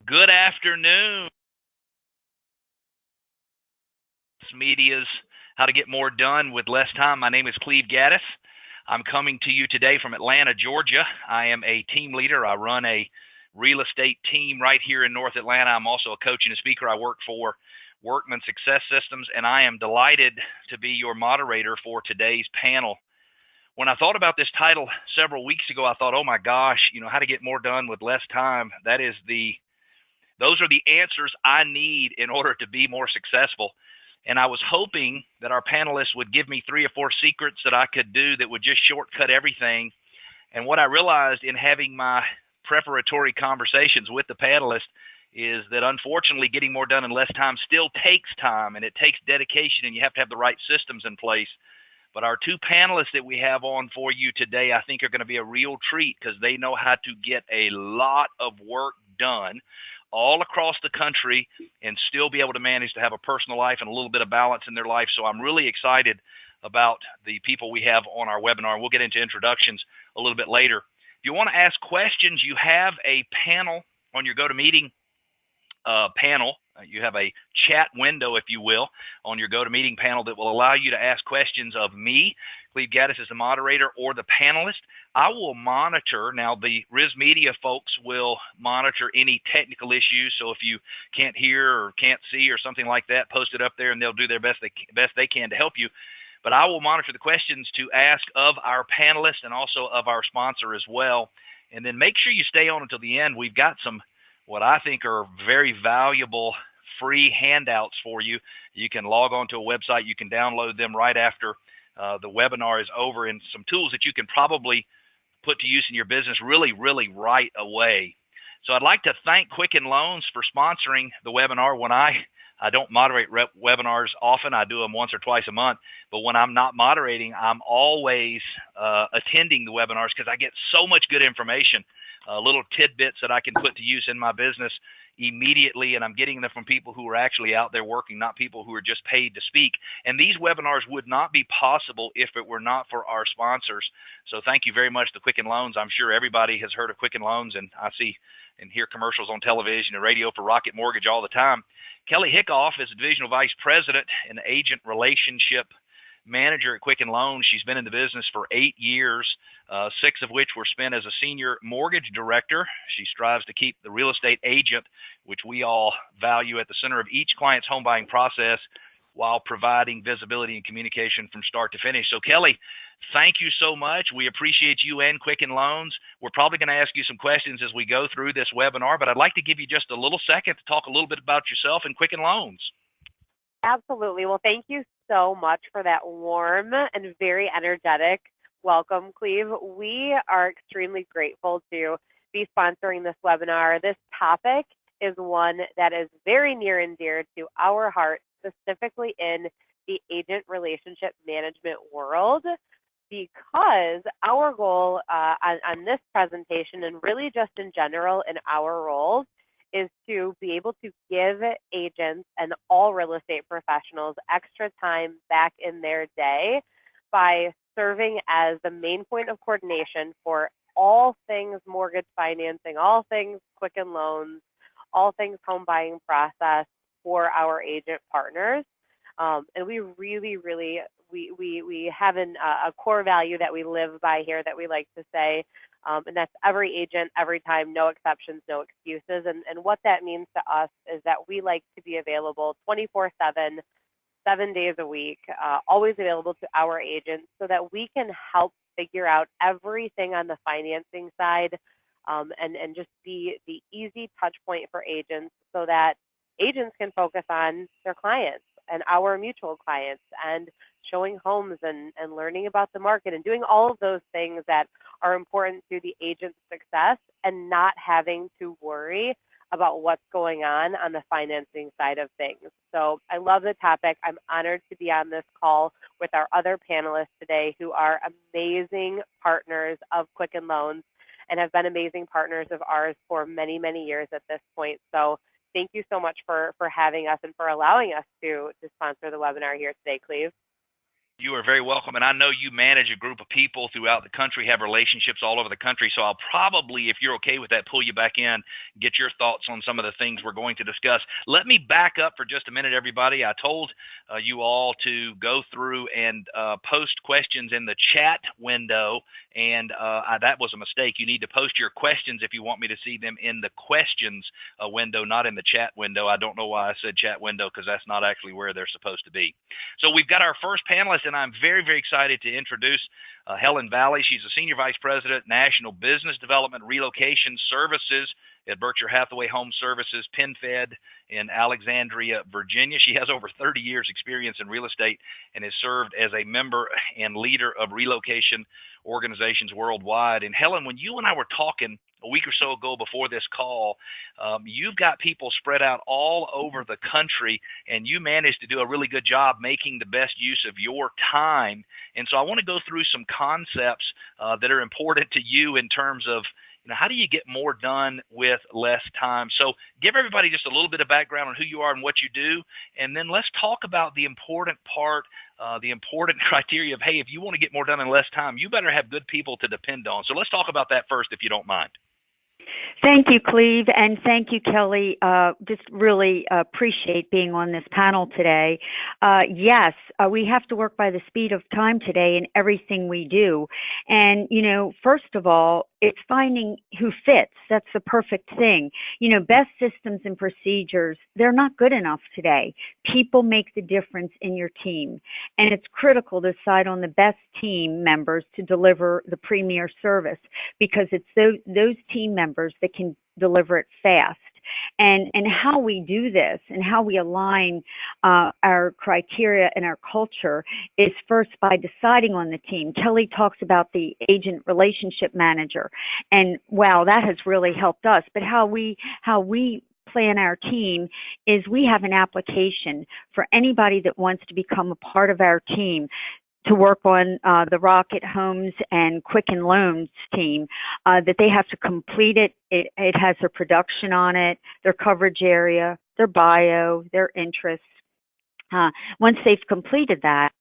Good afternoon. RISMedia's How to Get More Done with Less Time. My name is Cleve Gaddis. I'm coming to you today from Atlanta, Georgia. I am a team leader. I run a real estate team right here in North Atlanta. I'm also a coach and a speaker. I work for Workman Success Systems, and I am delighted to be your moderator for today's panel. When I thought about this title several weeks ago, I thought, oh my gosh, how to get more done with less time. Those are the answers I need in order to be more successful. And I was hoping that our panelists would give me 3 or 4 secrets that I could do that would just shortcut everything. And what I realized in having my preparatory conversations with the panelists is that unfortunately getting more done in less time still takes time, and it takes dedication, and you have to have the right systems in place. But our 2 panelists that we have on for you today, I think are going to be a real treat because they know how to get a lot of work done all across the country and still be able to manage to have a personal life and a little bit of balance in their life. So I'm really excited about the people we have on our webinar. We'll get into introductions a little bit later. If you want to ask questions, you have a panel on your GoToMeeting panel. You have a chat window, if you will, on your GoToMeeting panel that will allow you to ask questions of me, Cleve Gaddis, as the moderator, or the panelist. I will monitor. Now, the RISMedia folks will monitor any technical issues. So if you can't hear or can't see or something like that, post it up there, and they'll do their best they can to help you. But I will monitor the questions to ask of our panelists and also of our sponsor as well. And then make sure you stay on until the end. We've got some what I think are very valuable free handouts for you. You can log on to a website. You can download them right after the webinar is over, and some tools that you can probably put to use in your business really right away. So I'd like to thank Quicken Loans for sponsoring the webinar. When I don't moderate webinars often. I do them once or twice a month. But when I'm not moderating, I'm always attending the webinars because I get so much good information, little tidbits that I can put to use in my business immediately, and I'm getting them from people who are actually out there working, not people who are just paid to speak. And these webinars would not be possible if it were not for our sponsors. So thank you very much to Quicken Loans. I'm sure everybody has heard of Quicken Loans, and I see and hear commercials on television and radio for Rocket Mortgage all the time. Kelly Hickoff is a Divisional Vice President and Agent Relationship Manager at Quicken Loans. She's been in the business for 8 years, 6 of which were spent as a Senior Mortgage Director. She strives to keep the real estate agent, which we all value, at the center of each client's home buying process while providing visibility and communication from start to finish. So Kelly, thank you so much. We appreciate you and Quicken Loans. We're probably going to ask you some questions as we go through this webinar, but I'd like to give you just a little second to talk a little bit about yourself and Quicken Loans. Absolutely. Well, thank you so much for that warm and very energetic welcome, Cleve. We are extremely grateful to be sponsoring this webinar. This topic is one that is very near and dear to our hearts, specifically in the agent relationship management world, because our goal on this presentation, and really just in general in our roles, is to be able to give agents and all real estate professionals extra time back in their day by serving as the main point of coordination for all things mortgage financing, all things Quicken Loans, all things home buying process for our agent partners. And we really, we have a core value that we live by here that we like to say, and that's every agent, every time, no exceptions, no excuses. And what that means to us is that we like to be available 24/7, 7 days a week, always available to our agents so that we can help figure out everything on the financing side, and just be the easy touch point for agents so that agents can focus on their clients and our mutual clients and showing homes and learning about the market and doing all of those things that are important to the agent's success, and not having to worry about what's going on the financing side of things. So I love the topic. I'm honored to be on this call with our other panelists today who are amazing partners of Quicken Loans and have been amazing partners of ours for many, many years at this point. So thank you so much for having us and for allowing us to sponsor the webinar here today, Cleve. You are very welcome, and I know you manage a group of people throughout the country, have relationships all over the country, so I'll probably, if you're okay with that, pull you back in, get your thoughts on some of the things we're going to discuss. Let me back up for just a minute, everybody. I told you all to go through and post questions in the chat window, and that was a mistake. You need to post your questions if you want me to see them in the questions window, not in the chat window. I don't know why I said chat window, because that's not actually where they're supposed to be. So we've got our first panelist, and I'm very, very excited to introduce Helen Valle. She's a Senior Vice President, National Business Development Relocation Services at Berkshire Hathaway Home Services, PenFed in Alexandria, Virginia. She has over 30 years experience in real estate and has served as a member and leader of relocation organizations worldwide. And Helen, when you and I were talking a week or so ago before this call, you've got people spread out all over the country, and you managed to do a really good job making the best use of your time. And so I want to go through some concepts that are important to you in terms of, how do you get more done with less time? So give everybody just a little bit of background on who you are and what you do, and then let's talk about the important part, the important criteria of, hey, if you want to get more done in less time, you better have good people to depend on. So let's talk about that first, if you don't mind. Thank you, Cleve, and thank you, Kelly. Just really appreciate being on this panel today. Yes, we have to work by the speed of time today in everything we do. And, first of all, it's finding who fits. That's the perfect thing. Best systems and procedures, they're not good enough today. People make the difference in your team. And it's critical to decide on the best team members to deliver the premier service, because it's those team members that can deliver it fast. And how we do this and how we align our criteria and our culture is first by deciding on the team. Kelly talks about the agent relationship manager, and wow, that has really helped us. But how we plan our team is we have an application for anybody that wants to become a part of our team to work on the Rocket Homes and Quicken Loans team, that they have to complete it. It has their production on it, their coverage area, their bio, their interests. Once they've completed that,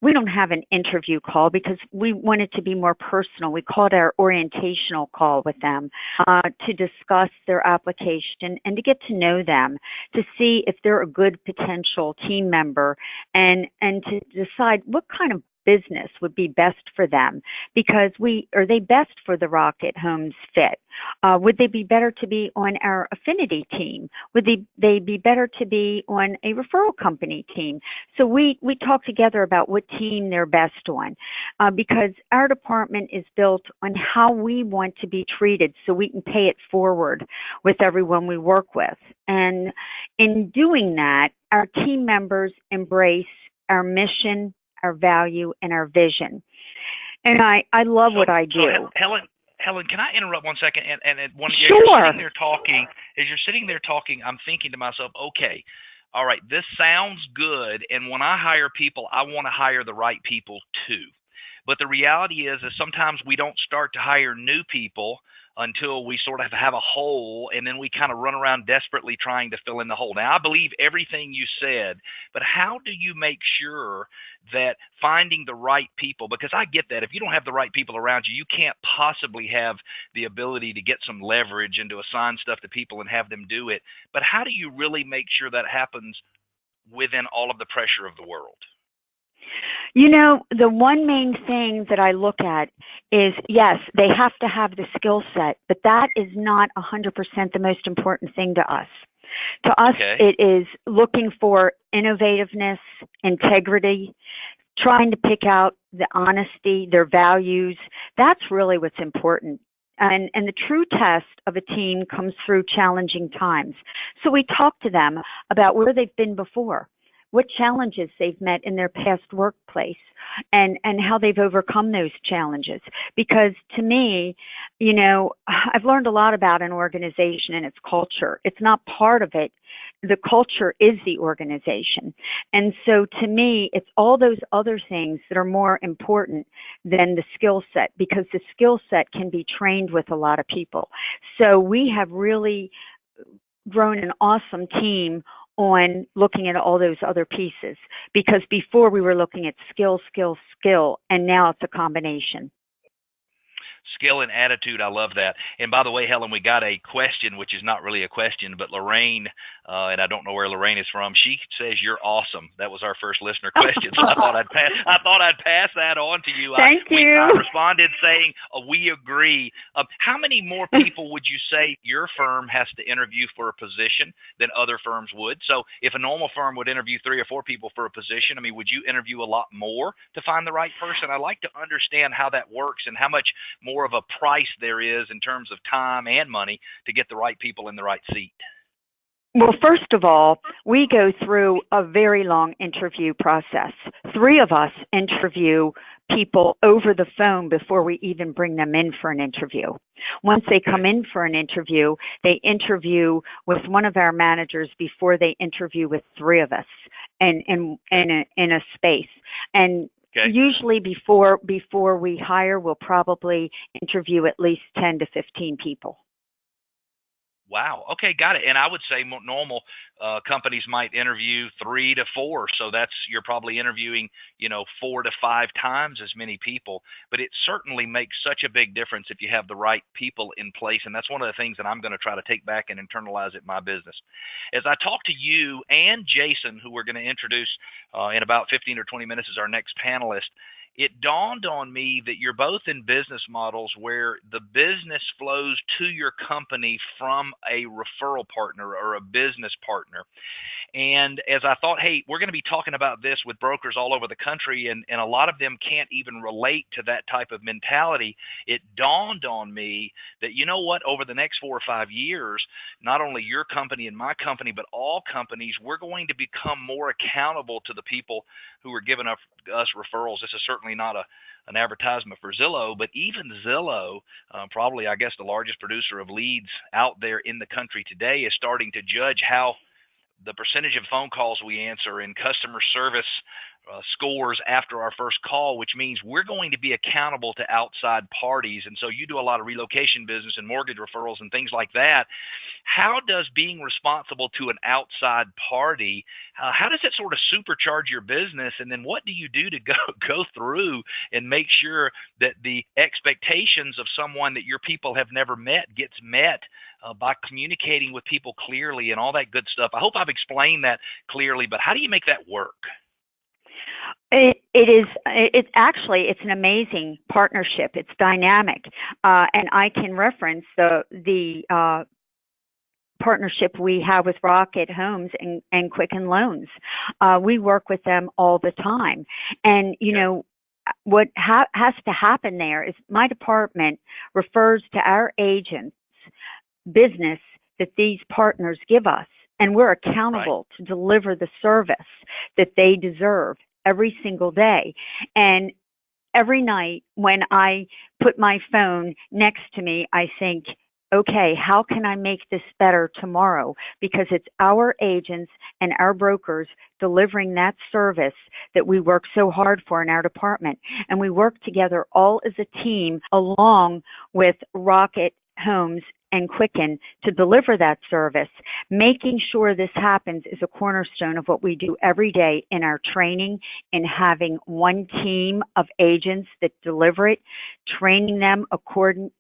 we don't have an interview call because we want it to be more personal. We call it our orientational call with them to discuss their application and to get to know them, to see if they're a good potential team member, and to decide what kind of business would be best for them, because are they best for the Rocket Homes fit? Would they be better to be on our affinity team? Would they be better to be on a referral company team? So we talk together about what team they're best on, because our department is built on how we want to be treated so we can pay it forward with everyone we work with. And in doing that, our team members embrace our mission, our value, and our vision. And I love what I do. So Helen, can I interrupt 1 second? And when sure. You're sitting there talking, I'm thinking to myself, okay, all right, this sounds good. And when I hire people, I want to hire the right people too. But the reality is sometimes we don't start to hire new people until we sort of have a hole, and then we kind of run around desperately trying to fill in the hole. Now, I believe everything you said, but how do you make sure that finding the right people, because I get that if you don't have the right people around you, you can't possibly have the ability to get some leverage and to assign stuff to people and have them do it. But how do you really make sure that happens within all of the pressure of the world? The one main thing that I look at is, yes, they have to have the skill set, but that is not 100% the most important thing to us. To us, It is looking for innovativeness, integrity, trying to pick out the honesty, their values. That's really what's important. And the true test of a team comes through challenging times. So we talk to them about where they've been before, what challenges they've met in their past workplace, and how they've overcome those challenges. Because to me, I've learned a lot about an organization and its culture. It's not part of it. The culture is the organization. And so to me, it's all those other things that are more important than the skill set, because the skill set can be trained with a lot of people. So we have really grown an awesome team on looking at all those other pieces, because before we were looking at skill, and now it's a combination. Skill and attitude, I love that. And by the way, Helen, we got a question, which is not really a question, but Lorraine, and I don't know where Lorraine is from. She says you're awesome. That was our first listener question, so I thought I'd pass that on to you. Thank you. I responded saying we agree. How many more people would you say your firm has to interview for a position than other firms would? So if a normal firm would interview 3 or 4 people for a position, I mean, would you interview a lot more to find the right person? I'd like to understand how that works and how much more of a price there is in terms of time and money to get the right people in the right seat. Well, first of all, we go through a very long interview process. 3 of us interview people over the phone before we even bring them in for an interview. Once they come in for an interview, they interview with one of our managers before they interview with 3 of us in a space. And usually before we hire, we'll probably interview at least 10 to 15 people. Wow. Okay, got it. And I would say normal companies might interview 3 to 4. So you're probably interviewing, 4 to 5 times as many people. But it certainly makes such a big difference if you have the right people in place. And that's one of the things that I'm going to try to take back and internalize in my business. As I talk to you and Jason, who we're going to introduce in about 15 or 20 minutes as our next panelist, it dawned on me that you're both in business models where the business flows to your company from a referral partner or a business partner. And as I thought, hey, we're going to be talking about this with brokers all over the country, and a lot of them can't even relate to that type of mentality, it dawned on me that, you know what, over the next 4 or 5 years, not only your company and my company, but all companies, we're going to become more accountable to the people who are giving us referrals. This is certainly not an advertisement for Zillow, but even Zillow, probably, I guess, the largest producer of leads out there in the country today, is starting to judge how the percentage of phone calls we answer and customer service scores after our first call, which means we're going to be accountable to outside parties. And so you do a lot of relocation business and mortgage referrals and things like that. How does being responsible to an outside party, how does it sort of supercharge your business? And then what do you do to go through and make sure that the expectations of someone that your people have never met gets met by communicating with people clearly and all that good stuff? I hope I've explained that clearly, but how do you make that work? It's an amazing partnership. It's dynamic. And I can reference the partnership we have with Rocket Homes and Quicken Loans. We work with them all the time. And, what has to happen there is my department refers to our agents business that these partners give us, and we're accountable to deliver the service that they deserve every single day. And every night when I put my phone next to me, I think, okay, how can I make this better tomorrow? Because it's our agents and our brokers delivering that service that we work so hard for in our department. And we work together all as a team along with Rocket Homes and Quicken to deliver that service. Making sure this happens is a cornerstone of what we do every day in our training, in having one team of agents that deliver it, training them according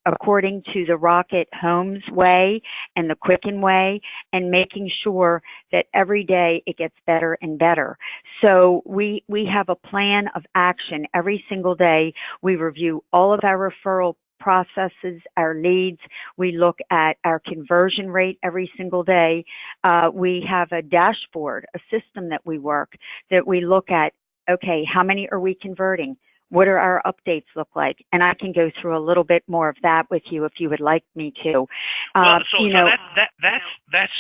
to the Rocket Homes way and the Quicken way, and making sure that every day it gets better and better. So we have a plan of action every single day. We review all of our referral processes, our leads. We look at our conversion rate every single day. We have a dashboard, a system that we work, that we look at, okay, how many are we converting? What are our updates look like? And I can go through a little bit more of that with you if you would like me to. That's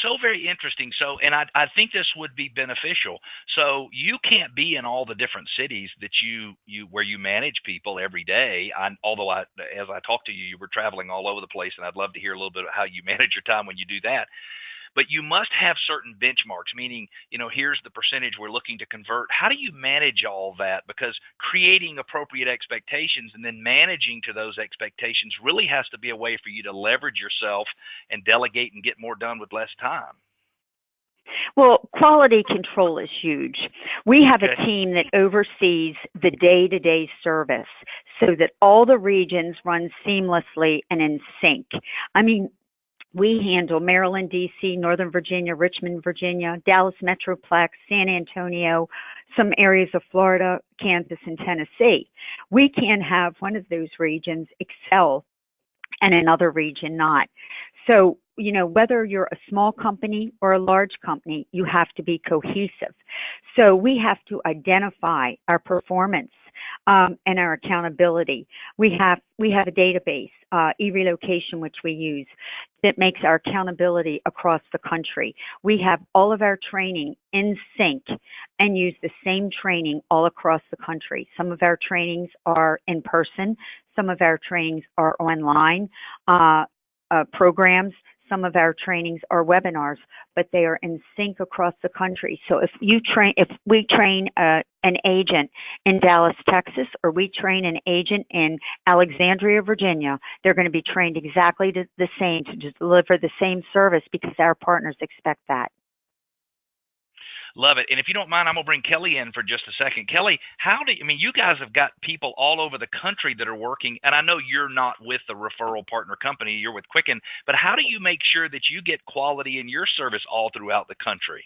so very interesting. So, and I think this would be beneficial. So you can't be in all the different cities that where you manage people every day. Although as I talk to you, you were traveling all over the place, and I'd love to hear a little bit of how you manage your time when you do that. But you must have certain benchmarks, meaning, here's the percentage we're looking to convert. How do you manage all that? Because creating appropriate expectations and then managing to those expectations really has to be a way for you to leverage yourself and delegate and get more done with less time. Well, quality control is huge. We have Okay. a team that oversees the day-to-day service so that all the regions run seamlessly and in sync. I mean, we handle Maryland, D.C., Northern Virginia, Richmond, Virginia, Dallas Metroplex, San Antonio, some areas of Florida, Kansas, and Tennessee. We can't have one of those regions excel and another region not. So, whether you're a small company or a large company, you have to be cohesive. So we have to identify our performance and our accountability. We have a database, e-relocation, which we use, that makes our accountability across the country. We have all of our training in sync and use the same training all across the country. Some of our trainings are in person. Some of our trainings are online programs. Some of our trainings are webinars, but they are in sync across the country. So if we train an agent in Dallas, Texas, or we train an agent in Alexandria, Virginia, they're going to be trained exactly the same to deliver the same service because our partners expect that. Love it. And if you don't mind, I'm going to bring Kelly in for just a second. Kelly, you guys have got people all over the country that are working, and I know you're not with the referral partner company, you're with Quicken, but how do you make sure that you get quality in your service all throughout the country?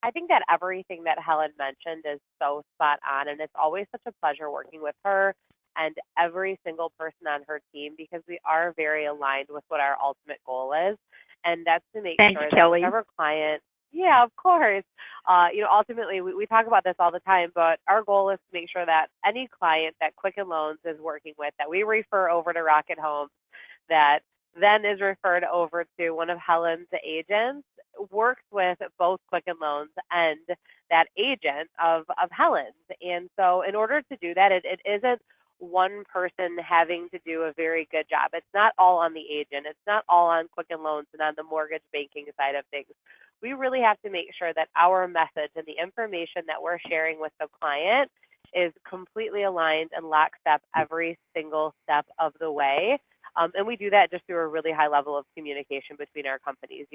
I think that everything that Helen mentioned is so spot on, and it's always such a pleasure working with her and every single person on her team because we are very aligned with what our ultimate goal is, and that's to make Thanks, sure Kelly. that whatever client. Yeah, of course. Ultimately, we talk about this all the time, but our goal is to make sure that any client that Quicken Loans is working with, that we refer over to Rocket Homes, that then is referred over to one of Helen's agents, works with both Quicken Loans and that agent of Helen's. And so in order to do that, it isn't one person having to do a very good job. It's not all on the agent. It's not all on Quicken Loans and on the mortgage banking side of things. We really have to make sure that our message and the information that we're sharing with the client is completely aligned and lockstep every single step of the way. And we do that just through a really high level of communication between our companies.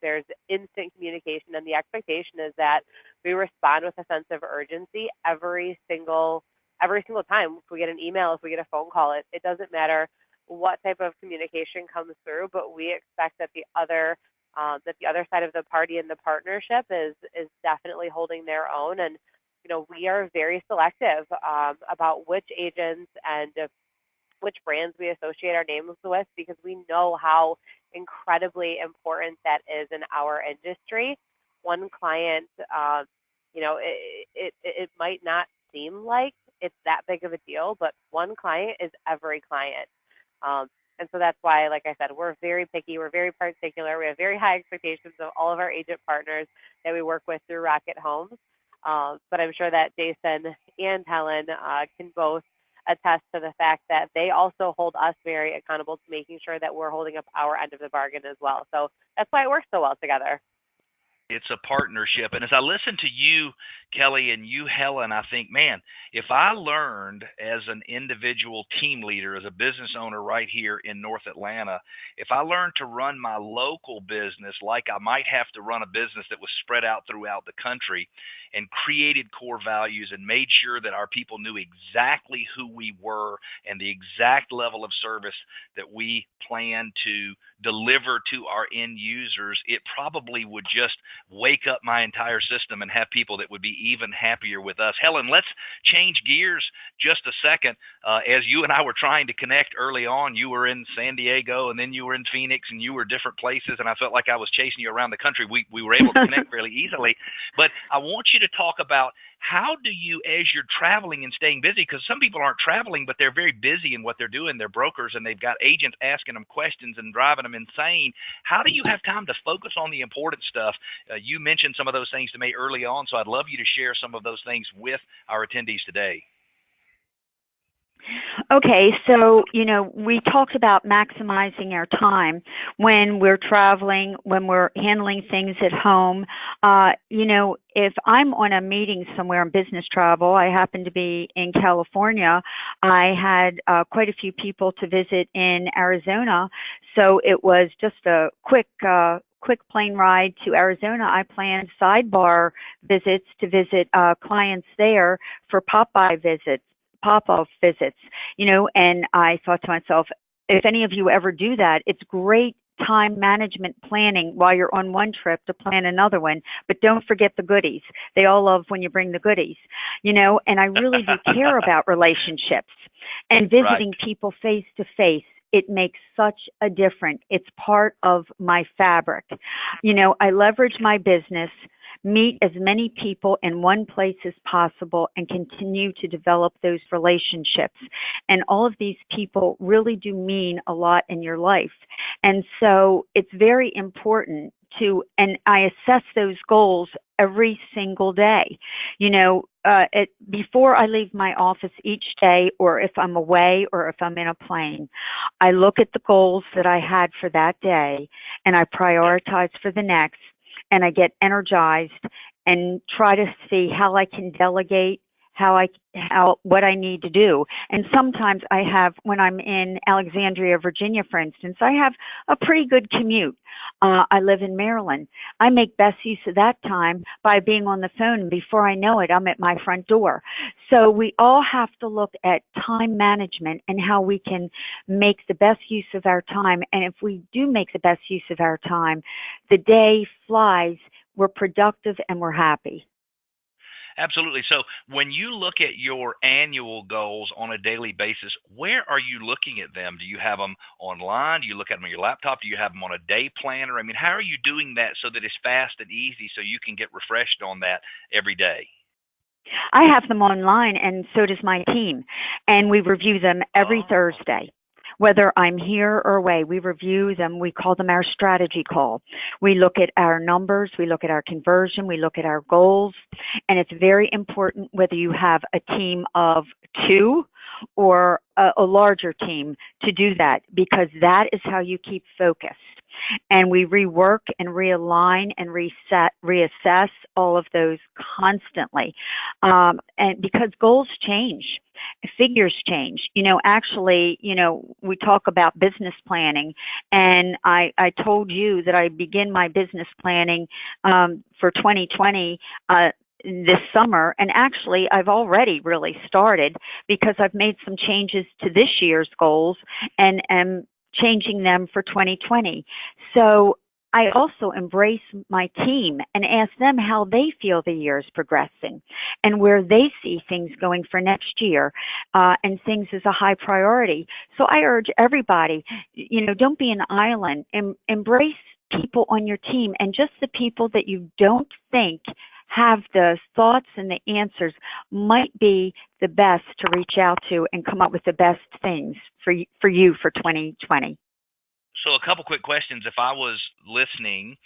There's instant communication, and the expectation is that we respond with a sense of urgency every single time. If we get an email, if we get a phone call, it doesn't matter what type of communication comes through, but we expect that the other side of the party in the partnership is definitely holding their own. And we are very selective about which agents and which brands we associate our names with because we know how incredibly important that is in our industry. One client, it might not seem like it's that big of a deal, but one client is every client. And so that's why, like I said, we're very picky, we're very particular, we have very high expectations of all of our agent partners that we work with through Rocket Homes. But I'm sure that Jason and Helen can both attest to the fact that they also hold us very accountable to making sure that we're holding up our end of the bargain as well. So that's why it works so well together. It's a partnership. And as I listen to you, Kelly, and you, Helen, I think, man, if I learned as an individual team leader, as a business owner right here in North Atlanta, if I learned to run my local business like I might have to run a business that was spread out throughout the country and created core values and made sure that our people knew exactly who we were and the exact level of service that we plan to deliver to our end users, it probably would just wake up my entire system and have people that would be even happier with us. Helen, let's change gears just a second. As you and I were trying to connect early on, you were in San Diego and then you were in Phoenix and you were different places, and I felt like I was chasing you around the country. We were able to connect fairly easily. But I want you to talk about how do you, as you're traveling and staying busy, because some people aren't traveling, but they're very busy in what they're doing. They're brokers and they've got agents asking them questions and driving them insane. How do you have time to focus on the important stuff? You mentioned some of those things to me early on, so I'd love you to share some of those things with our attendees today. Okay, so, we talked about maximizing our time when we're traveling, when we're handling things at home. If I'm on a meeting somewhere in business travel, I happen to be in California, I had quite a few people to visit in Arizona, so it was just a quick quick plane ride to Arizona, I planned sidebar visits to visit clients there for pop-off visits, and I thought to myself, if any of you ever do that, it's great time management planning while you're on one trip to plan another one, but don't forget the goodies. They all love when you bring the goodies, and I really do care about relationships and visiting people face to face. It makes such a difference. It's part of my fabric. I leverage my business, meet as many people in one place as possible, and continue to develop those relationships. And all of these people really do mean a lot in your life. And so it's very important and I assess those goals every single day. Before I leave my office each day, or if I'm away or if I'm in a plane, I look at the goals that I had for that day and I prioritize for the next, and I get energized and try to see how I can delegate, what I need to do. And sometimes when I'm in Alexandria, Virginia, for instance, I have a pretty good commute. I live in Maryland. I make best use of that time by being on the phone, and before I know it, I'm at my front door. So we all have to look at time management and how we can make the best use of our time. And if we do make the best use of our time, the day flies, we're productive, and we're happy. Absolutely. So when you look at your annual goals on a daily basis, where are you looking at them? Do you have them online? Do you look at them on your laptop? Do you have them on a day planner? I mean, how are you doing that so that it's fast and easy so you can get refreshed on that every day? I have them online, and so does my team. And we review them every Thursday. Whether I'm here or away, we review them. We call them our strategy call. We look at our numbers, we look at our conversion, we look at our goals, and it's very important whether you have a team of 2 or a larger team to do that, because that is how you keep focused. And we rework and realign and reassess all of those constantly. And because goals change, figures change. Actually, we talk about business planning, and I told you that I begin my business planning for 2020 this summer, and actually I've already really started, because I've made some changes to this year's goals and am changing them for 2020. So I also embrace my team and ask them how they feel the year is progressing and where they see things going for next year, and things as a high priority. So I urge everybody, don't be an island. Embrace people on your team, and just the people that you don't think have the thoughts and the answers might be the best to reach out to and come up with the best things for you for 2020. So a couple quick questions. If I was listening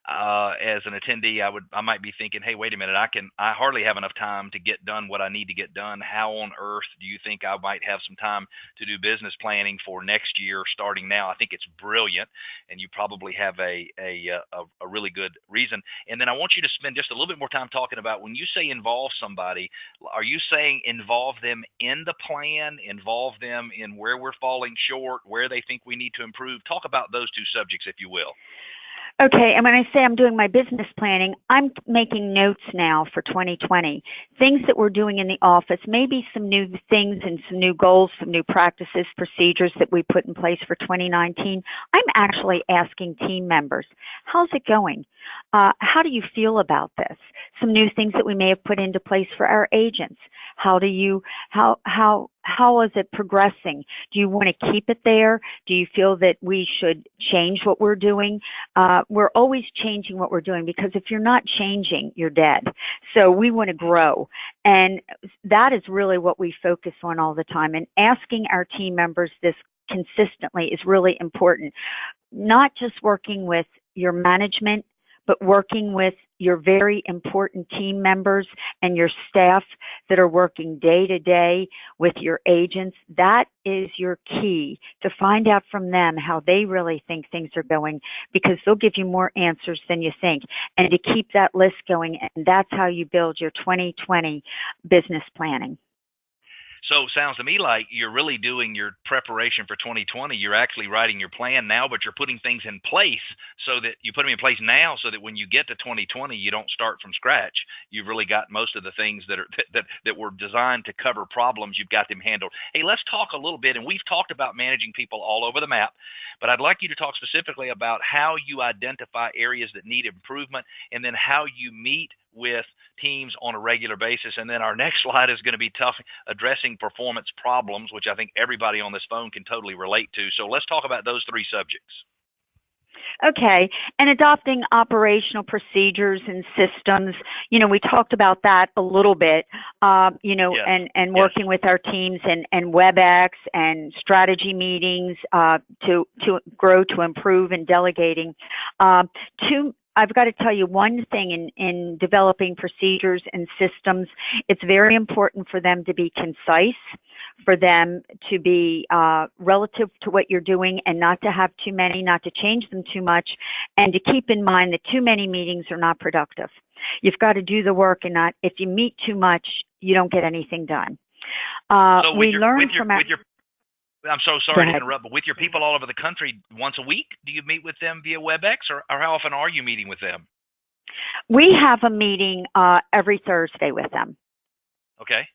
as an attendee, I might be thinking, hey, wait a minute, I hardly have enough time to get done what I need to get done. How on earth do you think I might have some time to do business planning for next year starting now? I think it's brilliant, and you probably have a really good reason. And then I want you to spend just a little bit more time talking about, when you say involve somebody, are you saying involve them in the plan, involve them in where we're falling short, where they think we need to improve? Talk about those two subjects, if you will. Okay, and when I say I'm doing my business planning, I'm making notes now for 2020. Things that we're doing in the office, maybe some new things and some new goals, some new practices, procedures that we put in place for 2019. I'm actually asking team members, how's it going? How do you feel about this? Some new things that we may have put into place for our agents. How is it progressing? Do you want to keep it there? Do you feel that we should change what we're doing? We're always changing what we're doing, because if you're not changing, you're dead. So we want to grow. And that is really what we focus on all the time. And asking our team members this consistently is really important. Not just working with your management, but working with your very important team members and your staff that are working day to day with your agents. That is your key, to find out from them how they really think things are going, because they'll give you more answers than you think, and to keep that list going. And that's how you build your 2020 business planning. So it sounds to me like you're really doing your preparation for 2020. You're actually writing your plan now, but you're putting things in place so that you put them in place now so that when you get to 2020, you don't start from scratch. You've really got most of the things that are that were designed to cover problems. You've got them handled. Hey, let's talk a little bit, and we've talked about managing people all over the map, but I'd like you to talk specifically about how you identify areas that need improvement and then how you meet with teams on a regular basis. And then our next slide is going to be addressing performance problems, which I think everybody on this phone can totally relate to. So let's talk about those three subjects. Okay, and adopting operational procedures and systems, we talked about that a little bit, Yes. and working with our teams and WebEx and strategy meetings to grow, to improve, and delegating. I've got to tell you one thing in developing procedures and systems, it's very important for them to be concise, for them to be relative to what you're doing and not to have too many, not to change them too much, and to keep in mind that too many meetings are not productive. You've got to do the work and not, if you meet too much, you don't get anything done. So I'm so sorry to interrupt, but with your people all over the country, once a week, do you meet with them via WebEx, or how often are you meeting with them? We have a meeting every Thursday with them. Okay.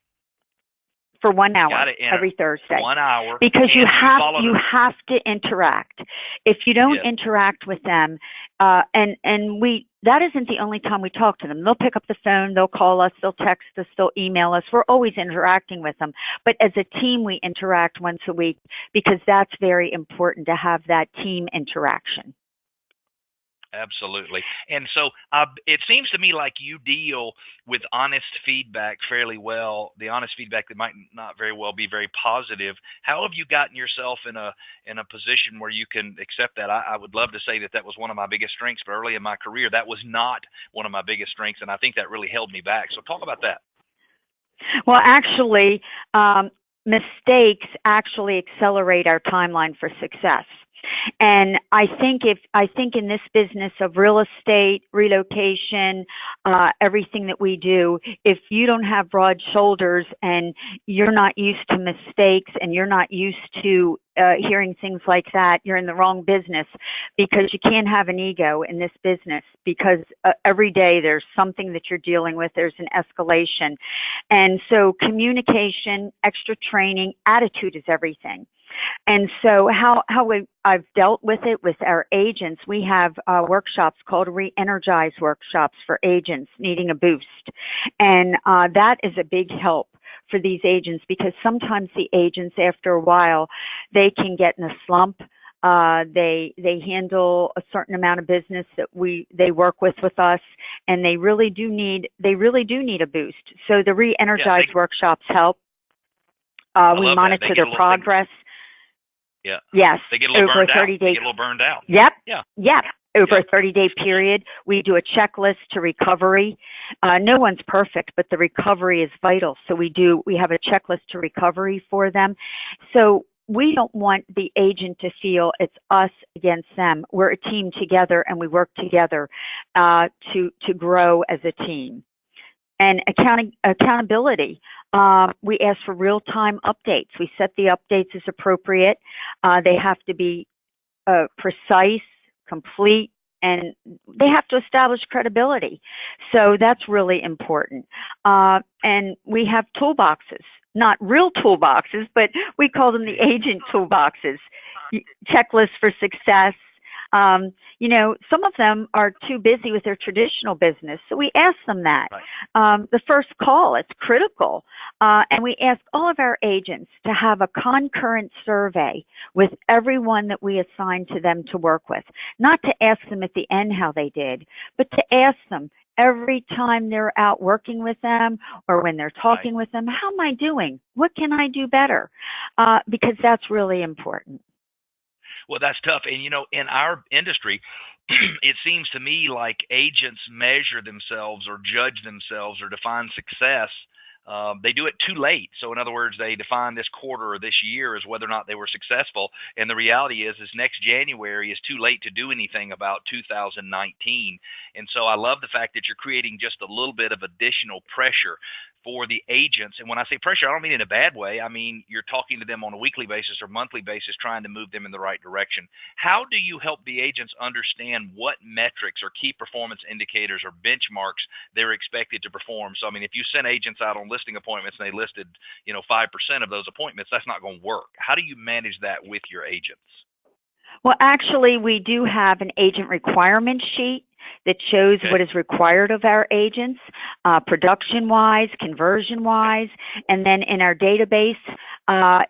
For 1 hour every Thursday. 1 hour. Because you have to interact. If you don't interact with them, that isn't the only time we talk to them. They'll pick up the phone, they'll call us, they'll text us, they'll email us. We're always interacting with them. But as a team, we interact once a week because that's very important to have that team interaction. Absolutely. And so it seems to me like you deal with honest feedback fairly well, the honest feedback that might not very well be very positive. How have you gotten yourself in a position where you can accept that? I would love to say that was one of my biggest strengths, but early in my career, that was not one of my biggest strengths, and I think that really held me back. So talk about that. Well, actually, mistakes actually accelerate our timeline for success. And I think in this business of real estate, relocation, everything that we do, if you don't have broad shoulders and you're not used to mistakes and you're not used to hearing things like that, you're in the wrong business, because you can't have an ego in this business, because every day there's something that you're dealing with, there's an escalation. And so communication, extra training, attitude is everything. And so how I've dealt with it with our agents, we have workshops called Re-Energized Workshops for agents needing a boost. And that is a big help for these agents, because sometimes the agents, after a while, they can get in a slump. They handle a certain amount of business that they work with us, and they really do need a boost. So the Re-Energized Workshops help. We monitor their progress. Yeah. Yes. They get a little burned out. They get a little burned out. Yep. Yeah. Yep. Over a 30-day period, we do a checklist to recovery. No one's perfect, but the recovery is vital. So we have a checklist to recovery for them. So we don't want the agent to feel it's us against them. We're a team together, and we work together to grow as a team. And accountability. We ask for real-time updates. We set the updates as appropriate. They have to be precise, complete, and they have to establish credibility. So that's really important. And we have toolboxes, not real toolboxes, but we call them the agent toolboxes. Checklists for success. Some of them are too busy with their traditional business, so we ask them that. Right. The first call, it's critical. And we ask all of our agents to have a concurrent survey with everyone that we assign to them to work with. Not to ask them at the end how they did, but to ask them every time they're out working with them or when they're talking with them, how am I doing? What can I do better? Because that's really important. Well, that's tough. And, in our industry, it seems to me like agents measure themselves or judge themselves or define success. They do it too late. So in other words, they define this quarter or this year as whether or not they were successful. And the reality is next January is too late to do anything about 2019. And so I love the fact that you're creating just a little bit of additional pressure for the agents. And when I say pressure, I don't mean in a bad way. I mean, you're talking to them on a weekly basis or monthly basis, trying to move them in the right direction. How do you help the agents understand what metrics or key performance indicators or benchmarks they're expected to perform? So, I mean, if you send agents out on listing appointments and they listed, 5% of those appointments, that's not going to work. How do you manage that with your agents? Well, actually, we do have an agent requirement sheet that shows what is required of our agents, production-wise, conversion-wise, and then in our database,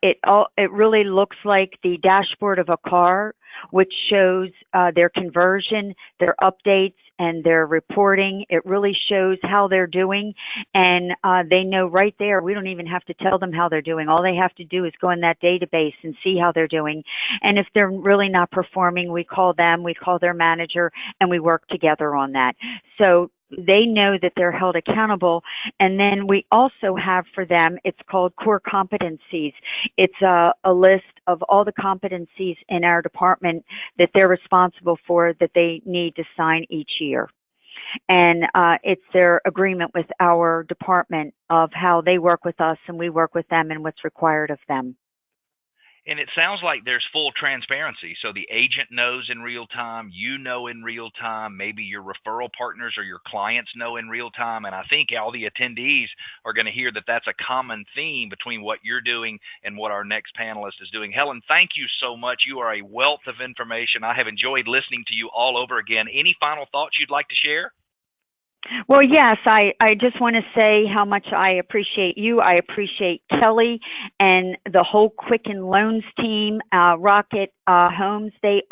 it really looks like the dashboard of a car, which shows their conversion, their updates, and their reporting. It really shows how they're doing, and they know right there. We don't even have to tell them how they're doing. All they have to do is go in that database and see how they're doing. And if they're really not performing, we call them, we call their manager, and we work together on that. So they know that they're held accountable. And then we also have for them, it's called core competencies. It's a list of all the competencies in our department that they're responsible for that they need to sign each year. And it's their agreement with our department of how they work with us and we work with them and what's required of them. And it sounds like there's full transparency. So the agent knows in real time, you know in real time, maybe your referral partners or your clients know in real time. And I think all the attendees are going to hear that that's a common theme between what you're doing and what our next panelist is doing. Helen, thank you so much. You are a wealth of information. I have enjoyed listening to you all over again. Any final thoughts you'd like to share? Well, yes, I just want to say how much I appreciate you. I appreciate Kelly and the whole Quicken Loans team, Rocket Homes. They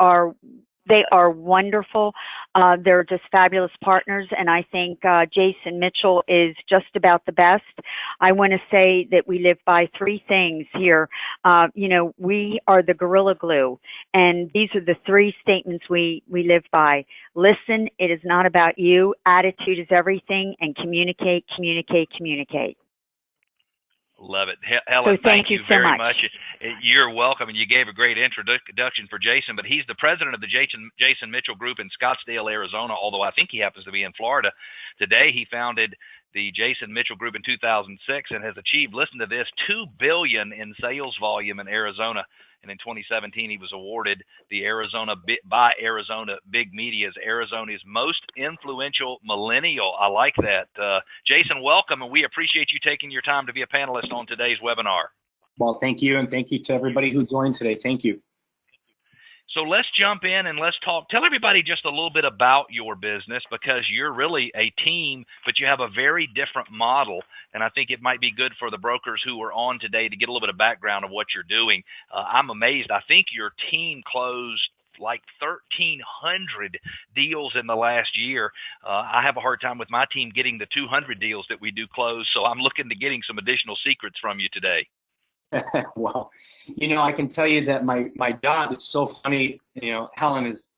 are wonderful. They're just fabulous partners, and I think Jason Mitchell is just about the best. I want to say that we live by three things here. We are the gorilla glue, and these are the three statements we live by. Listen, it is not about you. Attitude is everything, and communicate, communicate, communicate. Love it. Helen, so thank you so very much. You're welcome, and you gave a great introduction for Jason, but he's the president of the Jason Mitchell Group in Scottsdale, Arizona, although I think he happens to be in Florida. Today, he founded the Jason Mitchell Group in 2006 and has achieved, listen to this, $2 billion in sales volume in Arizona. And in 2017, he was awarded the Arizona Big Media's Arizona's most influential millennial. I like that. Jason, welcome, and we appreciate you taking your time to be a panelist on today's webinar. Well, thank you, and thank you to everybody who joined today. Thank you. So let's jump in and let's talk. Tell everybody just a little bit about your business, because you're really a team, but you have a very different model. And I think it might be good for the brokers who are on today to get a little bit of background of what you're doing. I'm amazed. I think your team closed like 1,300 deals in the last year. I have a hard time with my team getting the 200 deals that we do close. So I'm looking to getting some additional secrets from you today. Well, I can tell you that my job is so funny. Helen is,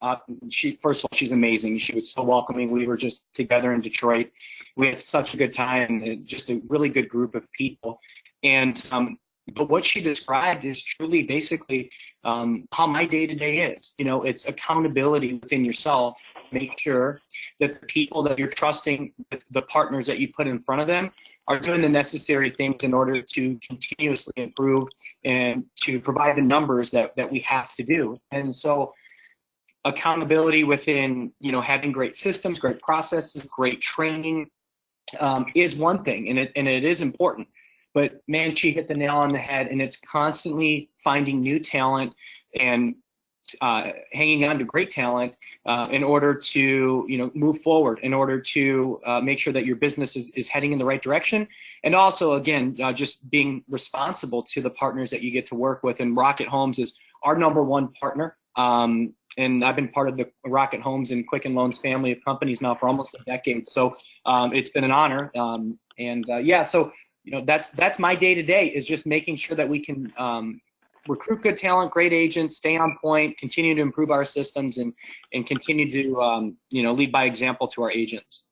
first of all, she's amazing. She was so welcoming. We were just together in Detroit. We had such a good time, and just a really good group of people. And but what she described is truly basically how my day-to-day is. It's accountability within yourself. Make sure that the people that you're trusting, the partners that you put in front of them, are doing the necessary things in order to continuously improve and to provide the numbers that we have to do. And so accountability within, having great systems, great processes, great training is one thing, and it is important. But man, she hit the nail on the head, and it's constantly finding new talent and hanging on to great talent in order to move forward, in order to make sure that your business is heading in the right direction, and also again just being responsible to the partners that you get to work with. And Rocket Homes is our #1 partner, and I've been part of the Rocket Homes and Quicken Loans family of companies now for almost a decade. So it's been an honor, so that's my day-to-day, is just making sure that we can recruit good talent, great agents, stay on point, continue to improve our systems, and continue to lead by example to our agents.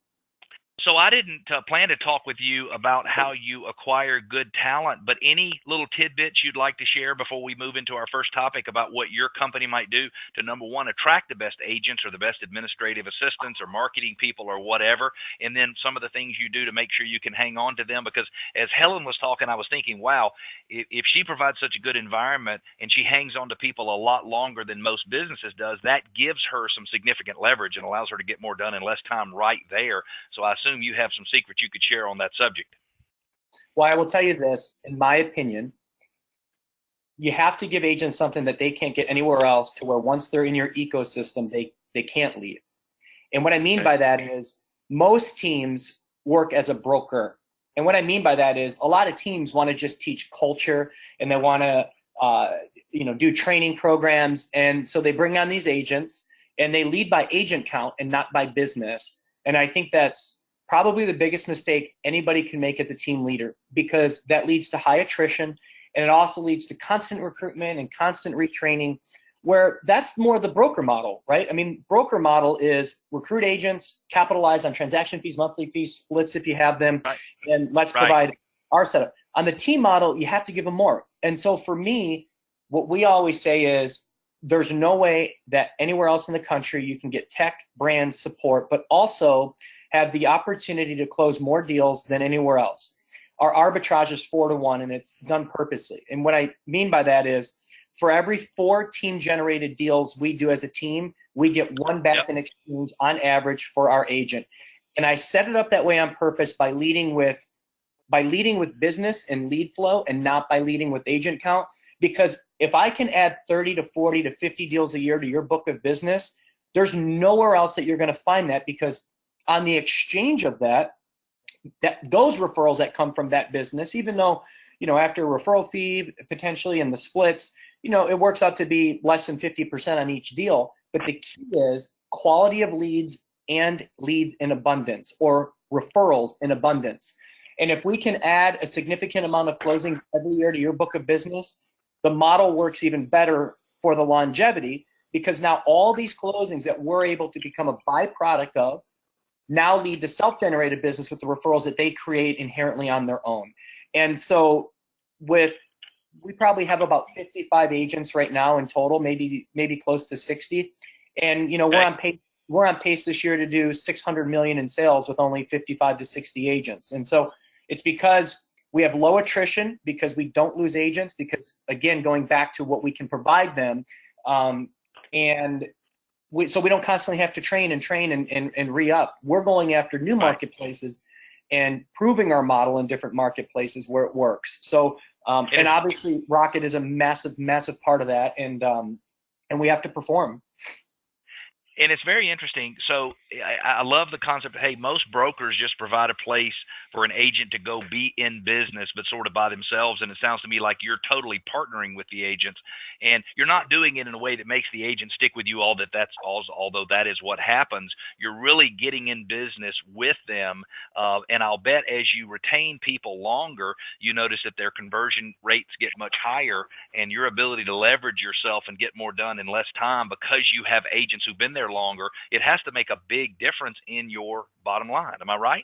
So I didn't plan to talk with you about how you acquire good talent, but any little tidbits you'd like to share before we move into our first topic about what your company might do to, number one, attract the best agents or the best administrative assistants or marketing people or whatever, and then some of the things you do to make sure you can hang on to them? Because as Helen was talking, I was thinking, wow, if she provides such a good environment and she hangs on to people a lot longer than most businesses does, that gives her some significant leverage and allows her to get more done in less time right there. So I assume you have some secrets you could share on that subject. Well, I will tell you this, in my opinion, you have to give agents something that they can't get anywhere else, to where once they're in your ecosystem, they can't leave. And what I mean by that is most teams work as a broker. And what I mean by that is a lot of teams want to just teach culture, and they want to do training programs. And so they bring on these agents and they lead by agent count and not by business. And I think that's probably the biggest mistake anybody can make as a team leader, because that leads to high attrition, and it also leads to constant recruitment and constant retraining, where that's more the broker model, right? I mean, broker model is recruit agents, capitalize on transaction fees, monthly fees, splits if you have them, right, and let's provide our setup. On the team model, you have to give them more. And so for me, what we always say is there's no way that anywhere else in the country you can get tech, brand support, but also have the opportunity to close more deals than anywhere else. Our arbitrage is 4-to-1, and it's done purposely. And what I mean by that is, for every 4 team-generated deals we do as a team, we get 1 back in exchange on average for our agent. And I set it up that way on purpose by leading with business and lead flow, and not by leading with agent count. Because if I can add 30 to 40 to 50 deals a year to your book of business, there's nowhere else that you're going to find that, because on the exchange of that those referrals that come from that business, even though, after a referral fee potentially and the splits, it works out to be less than 50% on each deal. But the key is quality of leads, and leads in abundance, or referrals in abundance. And if we can add a significant amount of closings every year to your book of business, the model works even better for the longevity, because now all these closings that we're able to become a byproduct of now lead to self-generated business with the referrals that they create inherently on their own. And so we probably have about 55 agents right now in total, maybe close to 60. And we're on pace this year to do 600 million in sales with only 55 to 60 agents. And so it's because we have low attrition, because we don't lose agents, because again, going back to what we can provide them, so we don't constantly have to train and re-up. We're going after new marketplaces and proving our model in different marketplaces where it works. So, and obviously Rocket is a massive, massive part of that, and we have to perform. And it's very interesting. So I love the concept. Hey, most brokers just provide a place for an agent to go be in business, but sort of by themselves. And it sounds to me like you're totally partnering with the agents, and you're not doing it in a way that makes the agent stick with you although that is what happens. You're really getting in business with them. And I'll bet as you retain people longer, you notice that their conversion rates get much higher, and your ability to leverage yourself and get more done in less time because you have agents who've been there longer, it has to make a big difference in your bottom line. Am I right?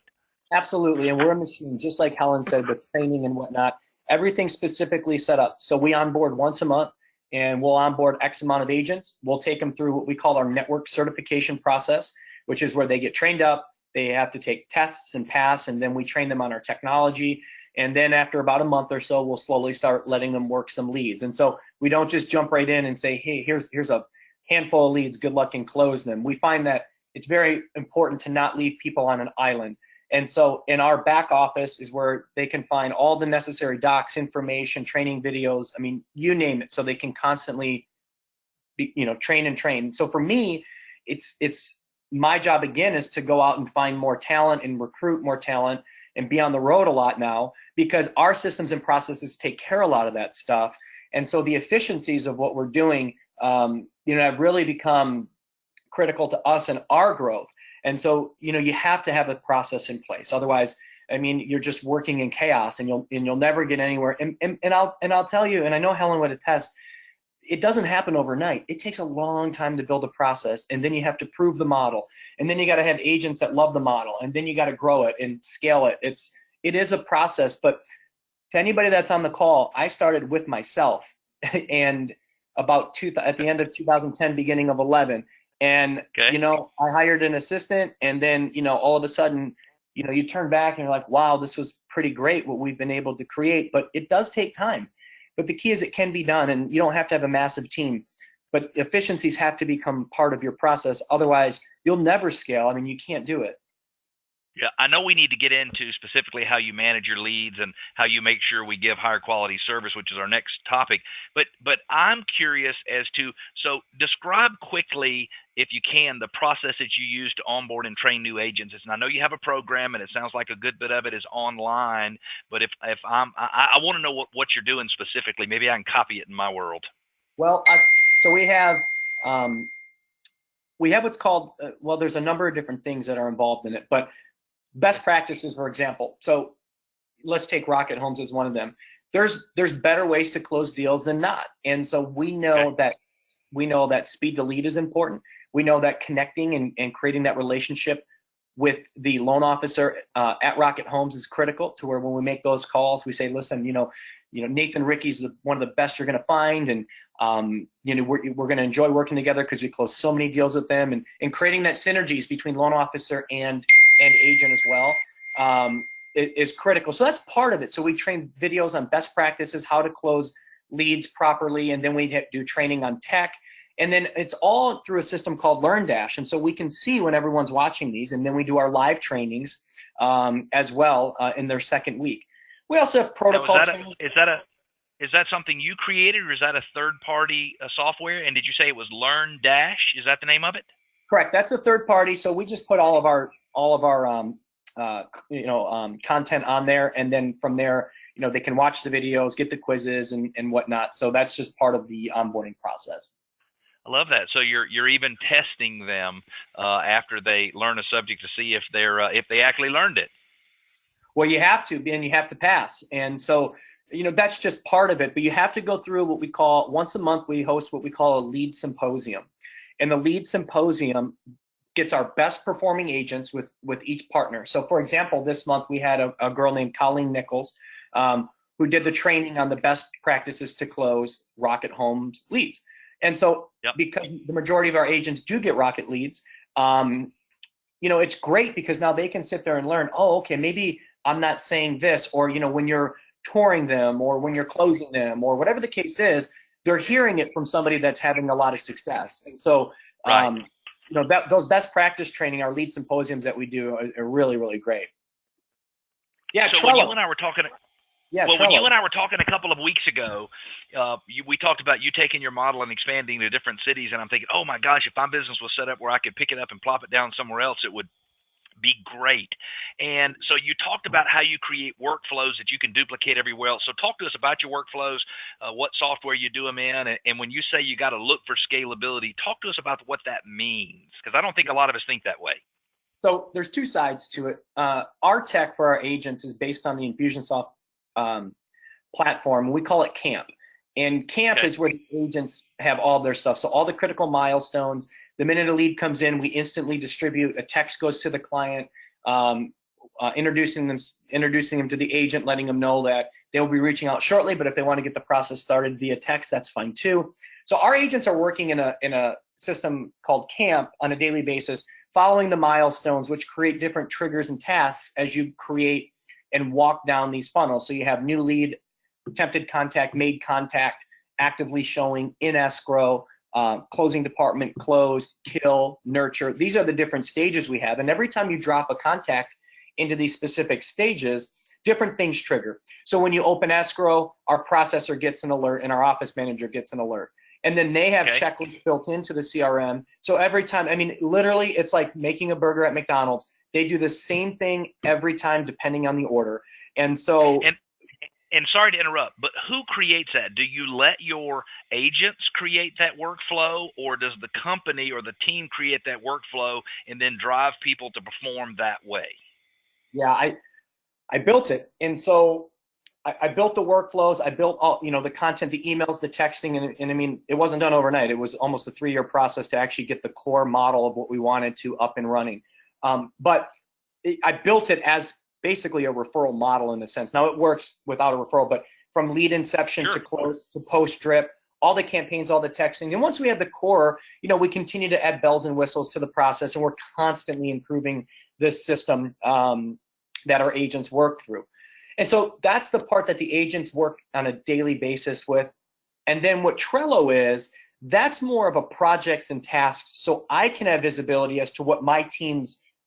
Absolutely. And we're a machine, just like Helen said, with training and whatnot. Everything's specifically set up. So we onboard once a month, and we'll onboard X amount of agents. We'll take them through what we call our network certification process, which is where they get trained up. They have to take tests and pass, and then we train them on our technology. And then after about a month or so, we'll slowly start letting them work some leads. And so we don't just jump right in and say, hey, here's a handful of leads, good luck and close them. We find that it's very important to not leave people on an island. And so in our back office is where they can find all the necessary docs, information, training videos, I mean, you name it, so they can constantly train and train. So for me, it's my job again is to go out and find more talent and recruit more talent and be on the road a lot now, because our systems and processes take care of a lot of that stuff. And so the efficiencies of what we're doing have really become critical to us and our growth. And so, you have to have a process in place. Otherwise, I mean, you're just working in chaos, and you'll never get anywhere. And I'll tell you, and I know Helen would attest, it doesn't happen overnight. It takes a long time to build a process, and then you have to prove the model, and then you got to have agents that love the model, and then you got to grow it and scale it. It is a process, but to anybody that's on the call, I started with myself, and at the end of 2010, beginning of 11, and Okay. I hired an assistant, and then all of a sudden, you turn back and you're like, wow, this was pretty great what we've been able to create, but it does take time. But the key is it can be done, and you don't have to have a massive team, but efficiencies have to become part of your process. Otherwise, you'll never scale. I mean, you can't do it. Yeah, I know we need to get into specifically how you manage your leads and how you make sure we give higher quality service, which is our next topic. But I'm curious as to, so describe quickly, if you can, the process that you use to onboard and train new agents. And I know you have a program, and it sounds like a good bit of it is online. But I want to know what you're doing specifically. Maybe I can copy it in my world. Well, so we have what's called there's a number of different things that are involved in it, but best practices, for example. So let's take Rocket Homes as one of them. There's better ways to close deals than not. And so we know that speed to lead is important. We know that connecting and creating that relationship with the loan officer at Rocket Homes is critical, to where when we make those calls, we say, listen, Nathan Ricky's one of the best you're going to find, and we're going to enjoy working together because we close so many deals with them, and creating that synergies between loan officer and agent as well is critical. So that's part of it. So we train videos on best practices, how to close leads properly, and then we do training on tech, and then it's all through a system called LearnDash. And so we can see when everyone's watching these, and then we do our live trainings as well in their second week. We also have protocol training. Is that something you created, or is that a third-party software? And did you say it was LearnDash? Is that the name of it? Correct. That's a third party. So we just put all of our content on there, and then from there, they can watch the videos, get the quizzes, and whatnot. So that's just part of the onboarding process. I love that. So you're even testing them after they learn a subject to see if they actually learned it. Well, you have to, and you have to pass. And so, that's just part of it. But you have to go through what we call, once a month, we host what we call a lead symposium. And the lead symposium gets our best performing agents with each partner. So, for example, this month we had a girl named Colleen Nichols who did the training on the best practices to close Rocket Homes leads. And so, because the majority of our agents do get Rocket leads, it's great because now they can sit there and learn, oh, okay, maybe I'm not saying this, or, when you're touring them, or when you're closing them, or whatever the case is, they're hearing it from somebody that's having a lot of success. And so, those best practice training, our lead symposiums that we do are really, really great. Yeah. So Trello. when you and I were talking, when you and I were talking a couple of weeks ago, we talked about you taking your model and expanding to different cities, and I'm thinking, oh my gosh, if my business was set up where I could pick it up and plop it down somewhere else, it would be great. And so you talked about how you create workflows that you can duplicate everywhere else. So talk to us about your workflows, what software you do them in, and when you say you got to look for scalability, talk to us about what that means, because I don't think a lot of us think that way. So there's two sides to it. Our tech for our agents is based on the Infusionsoft platform. We call it Camp. And Camp is where the agents have all their stuff. So all the critical milestones. The minute a lead comes in, we instantly distribute. A text goes to the client, introducing them to the agent, letting them know that they'll be reaching out shortly. But if they want to get the process started via text, that's fine too. So our agents are working in a system called Camp on a daily basis, following the milestones, which create different triggers and tasks as you create and walk down these funnels. So you have new lead, attempted contact, made contact, actively showing, in escrow, closing department, closed, kill, nurture. These are the different stages we have. And every time you drop a contact into these specific stages, different things trigger. So when you open escrow, our processor gets an alert and our office manager gets an alert. And then they have checklists built into the CRM. So every time, I mean, literally, it's like making a burger at McDonald's. They do the same thing every time, depending on the order. And so... And sorry to interrupt, but who creates that? Do you let your agents create that workflow, or does the company or the team create that workflow and then drive people to perform that way? Yeah, I built it. And so I built the workflows, I built all, the content, the emails, the texting, and I mean, it wasn't done overnight. It was almost a 3-year process to actually get the core model of what we wanted to up and running. But I built it as basically a referral model in a sense. Now it works without a referral, but from lead inception to close to post drip, all the campaigns, all the texting. And once we had the core, we continue to add bells and whistles to the process, and we're constantly improving this system that our agents work through. And so that's the part that the agents work on a daily basis with. And then what Trello is, that's more of a projects and tasks, so I can have visibility as to what my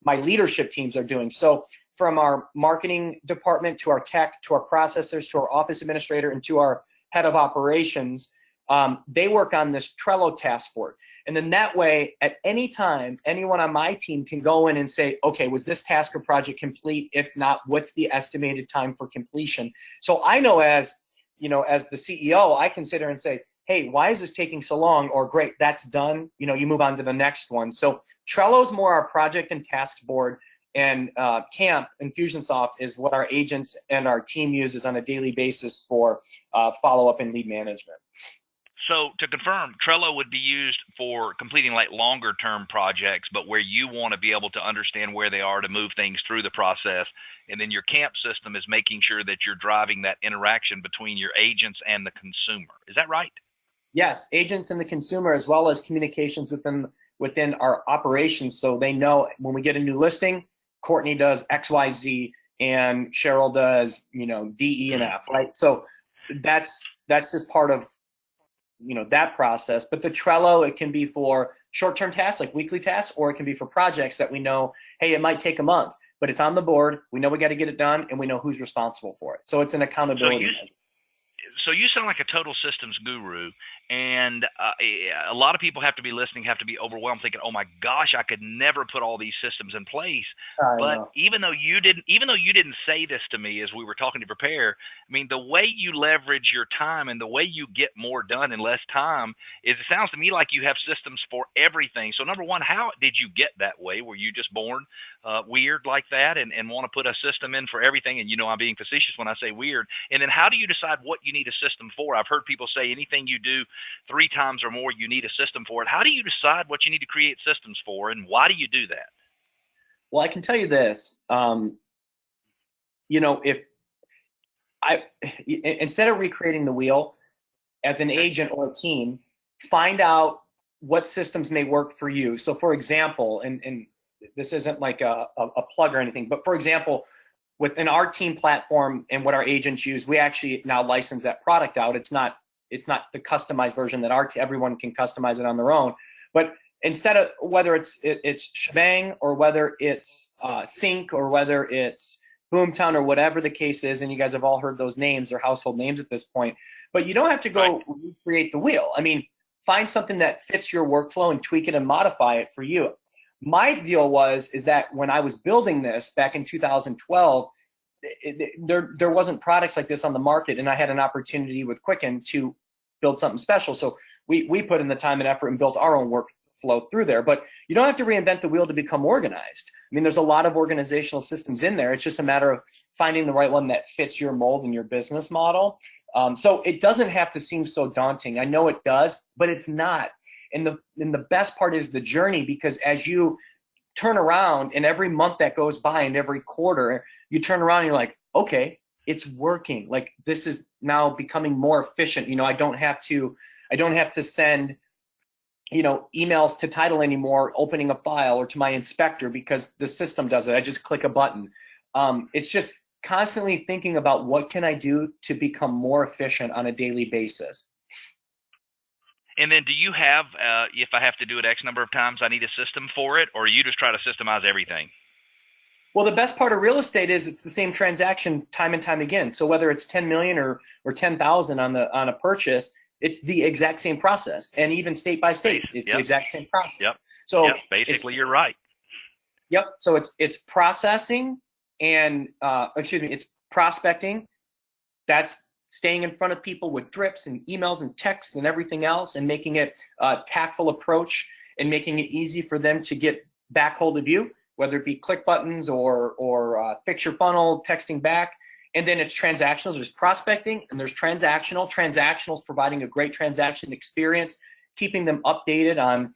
leadership teams are doing. So from our marketing department to our tech, to our processors, to our office administrator, and to our head of operations, they work on this Trello task board. And then that way, at any time, anyone on my team can go in and say, okay, was this task or project complete? If not, what's the estimated time for completion? So I know as the CEO, I can sit there and say, hey, why is this taking so long? Or great, that's done. You move on to the next one. So Trello's more our project and task board, and Camp, Infusionsoft, is what our agents and our team uses on a daily basis for follow-up and lead management. So to confirm, Trello would be used for completing like longer term projects, but where you want to be able to understand where they are to move things through the process. And then your Camp system is making sure that you're driving that interaction between your agents and the consumer. Is that right? Yes, agents and the consumer, as well as communications within our operations, so they know when we get a new listing, Courtney does X, Y, Z, and Cheryl does D, E, and F, right? So that's just part of that process. But the Trello, it can be for short-term tasks like weekly tasks, or it can be for projects that we know, hey, it might take a month, but it's on the board, we know we got to get it done, and we know who's responsible for it. So it's an accountability measure. So you sound like a total systems guru, and a lot of people have to be listening, have to be overwhelmed, thinking, "Oh my gosh, I could never put all these systems in place." But even though you didn't say this to me as we were talking to prepare, I mean, the way you leverage your time and the way you get more done in less time is, it sounds to me like you have systems for everything. So number one, how did you get that way? Were you just born weird like that and want to put a system in for everything? And I'm being facetious when I say weird. And then how do you decide what you need a system for? I've heard people say anything you do 3 times or more, you need a system for it. How do you decide what you need to create systems for, and why do you do that? Well, I can tell you this, instead of recreating the wheel, as an agent or a team, find out what systems may work for you. So for example, and this isn't like a plug or anything, but for example, within our team platform and what our agents use, we actually now license that product out. It's not the customized version that everyone can customize it on their own. But instead of whether it's Shebang or whether it's Sync or whether it's Boomtown or whatever the case is, and you guys have all heard those names, they're household names at this point. But you don't have to go recreate the wheel. I mean, find something that fits your workflow and tweak it and modify it for you. My deal is that when I was building this back in 2012, there wasn't products like this on the market, and I had an opportunity with Quicken to build something special. So we put in the time and effort and built our own workflow through there. But you don't have to reinvent the wheel to become organized. I mean, there's a lot of organizational systems in there. It's just a matter of finding the right one that fits your mold and your business model. So it doesn't have to seem so daunting. I know it does, but it's not. And the best part is the journey, because as you turn around and every month that goes by and every quarter, you turn around and you're like, okay, it's working. Like, this is now becoming more efficient. I don't have to send, emails to title anymore, opening a file, or to my inspector, because the system does it. I just click a button. It's just constantly thinking about what can I do to become more efficient on a daily basis. And then do you have, if I have to do it X number of times, I need a system for it, or you just try to systemize everything? Well, the best part of real estate is it's the same transaction time and time again. So whether it's 10 million or 10,000 on a purchase, it's the exact same process. And even state by state, it's the exact same process. Yep. So basically, you're right. Yep. So it's processing and it's prospecting. That's staying in front of people with drips and emails and texts and everything else, and making it a tactful approach and making it easy for them to get back hold of you, whether it be click buttons or fix your funnel, texting back. And then it's transactional. There's prospecting and there's transactional. Transactional is providing a great transaction experience, keeping them updated on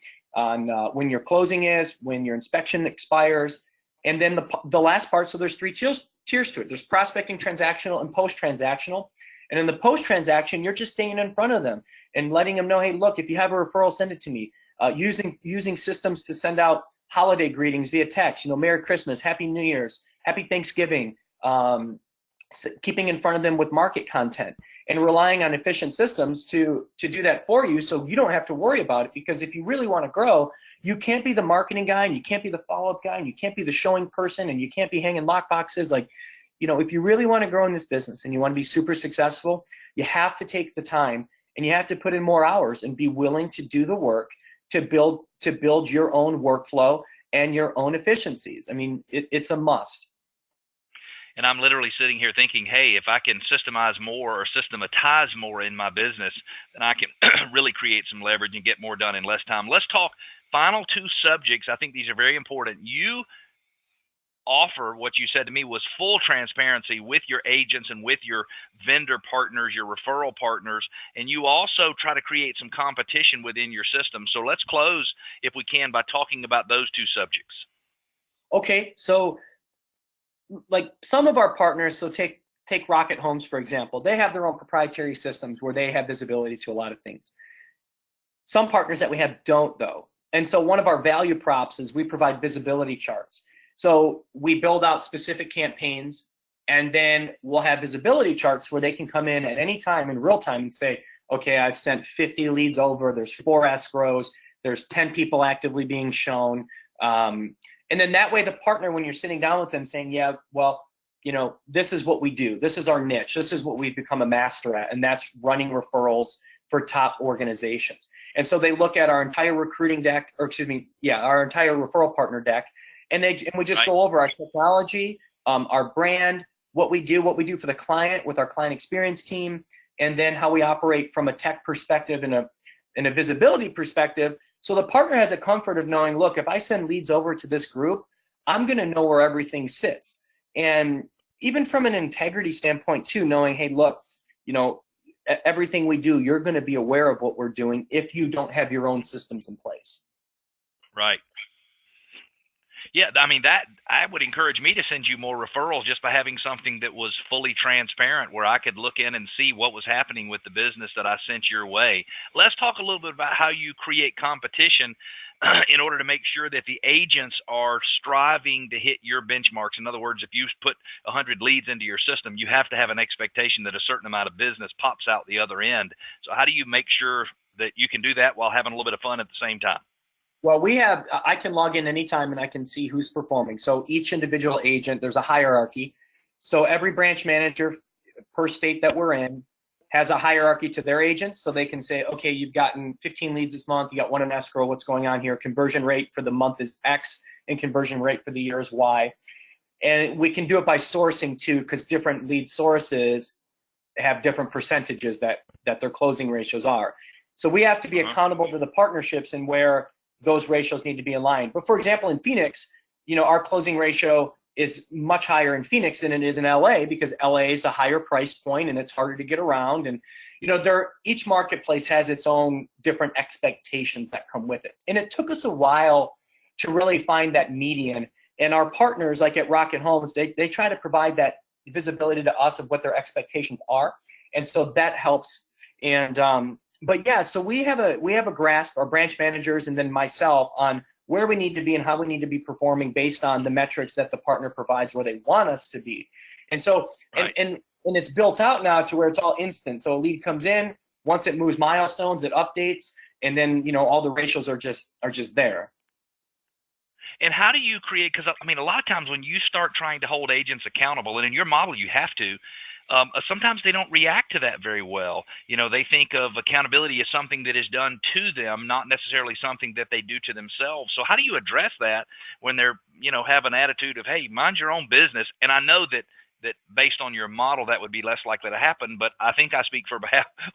when your closing is, when your inspection expires. And then the last part, so there's 3 tiers to it. There's prospecting, transactional, and post-transactional. And in the post-transaction, you're just staying in front of them and letting them know, hey, look, if you have a referral, send it to me. Using systems to send out holiday greetings via text, Merry Christmas, Happy New Year's, Happy Thanksgiving, keeping in front of them with market content, and relying on efficient systems to do that for you, so you don't have to worry about it. Because if you really want to grow, you can't be the marketing guy, and you can't be the follow-up guy, and you can't be the showing person, and you can't be hanging lock boxes. Like, if you really want to grow in this business and you want to be super successful, you have to take the time and you have to put in more hours and be willing to do the work to build your own workflow and your own efficiencies. I mean, it's a must. And I'm literally sitting here thinking, hey, if I can systemize more or systematize more in my business, then I can really create some leverage and get more done in less time. Let's talk final 2 subjects. I think these are very important. You offer, what you said to me was full transparency with your agents and with your vendor partners, your referral partners, and you also try to create some competition within your system. So let's close, if we can, by talking about those 2 subjects. Okay, so like some of our partners, so take Rocket Homes, for example. They have their own proprietary systems where they have visibility to a lot of things. Some partners that we have don't, though. And so one of our value props is we provide visibility charts. So we build out specific campaigns, and then we'll have visibility charts where they can come in at any time in real time and say, okay, I've sent 50 leads over, there's 4 escrows, there's 10 people actively being shown. And then that way the partner, when you're sitting down with them saying, yeah, well, this is what we do. This is our niche. This is what we've become a master at, and that's running referrals for top organizations. And so they look at our entire recruiting deck, or excuse me, yeah, our entire referral partner deck, and we just go over our technology, our brand, what we do for the client with our client experience team, and then how we operate from a tech perspective and a visibility perspective. So the partner has a comfort of knowing, look, if I send leads over to this group, I'm going to know where everything sits. And even from an integrity standpoint too, knowing, hey, look, everything we do, you're going to be aware of what we're doing if you don't have your own systems in place. Right. Yeah, I mean, that I would encourage me to send you more referrals just by having something that was fully transparent where I could look in and see what was happening with the business that I sent your way. Let's talk a little bit about how you create competition in order to make sure that the agents are striving to hit your benchmarks. In other words, if you put 100 leads into your system, you have to have an expectation that a certain amount of business pops out the other end. So how do you make sure that you can do that while having a little bit of fun at the same time? Well, I can log in anytime and I can see who's performing. So each individual agent, there's a hierarchy. So every branch manager per state that we're in has a hierarchy to their agents. So they can say, okay, you've gotten 15 leads this month, you got 1 in escrow, what's going on here? Conversion rate for the month is X and conversion rate for the year is Y. And we can do it by sourcing too, because different lead sources have different percentages that their closing ratios are. So we have to be accountable to the partnerships and where those ratios need to be aligned. But for example, in Phoenix, our closing ratio is much higher in Phoenix than it is in LA, because LA is a higher price point and it's harder to get around. And each marketplace has its own different expectations that come with it. And it took us a while to really find that median. And our partners, like at Rocket Homes, they try to provide that visibility to us of what their expectations are. And so that helps. And but yeah, so we have a grasp, our branch managers and then myself, on where we need to be and how we need to be performing based on the metrics that the partner provides where they want us to be. And so and it's built out now to where it's all instant. So a lead comes in, once it moves milestones, it updates, and then all the ratios are just there. And how do you create, because I mean, a lot of times when you start trying to hold agents accountable, and in your model you have to, sometimes they don't react to that very well. They think of accountability as something that is done to them, not necessarily something that they do to themselves. So how do you address that when they're, have an attitude of, hey, mind your own business? And I know that based on your model, that would be less likely to happen, but I think I speak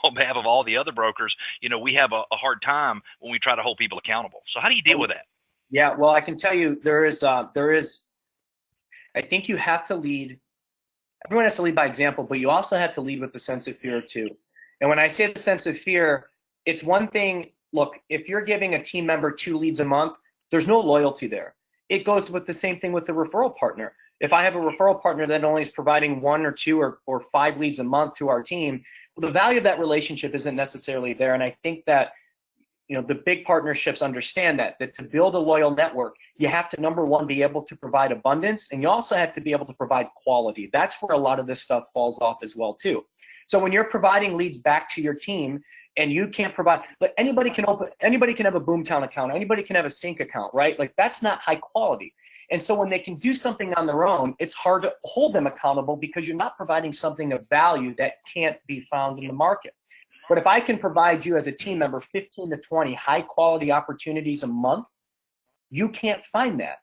on behalf of all the other brokers. We have a hard time when we try to hold people accountable. So how do you deal with that? Yeah, well, I can tell you there is, I think you have to lead everyone has to lead by example, but you also have to lead with the sense of fear too. And when I say the sense of fear, it's one thing, look, if you're giving a team member 2 leads a month, there's no loyalty there. It goes with the same thing with the referral partner. If I have a referral partner that only is providing 1 or 2 or 5 leads a month to our team, well, the value of that relationship isn't necessarily there. And I think that, you know, the big partnerships understand that to build a loyal network, you have to, number one, be able to provide abundance, and you also have to be able to provide quality. That's where a lot of this stuff falls off as well too. So when you're providing leads back to your team and you can't provide, but anybody can have a Boomtown account, anybody can have a Sync account, right? Like, that's not high quality. And so when they can do something on their own, it's hard to hold them accountable because you're not providing something of value that can't be found in the market. But if I can provide you as a team member 15 to 20 high quality opportunities a month, you can't find that,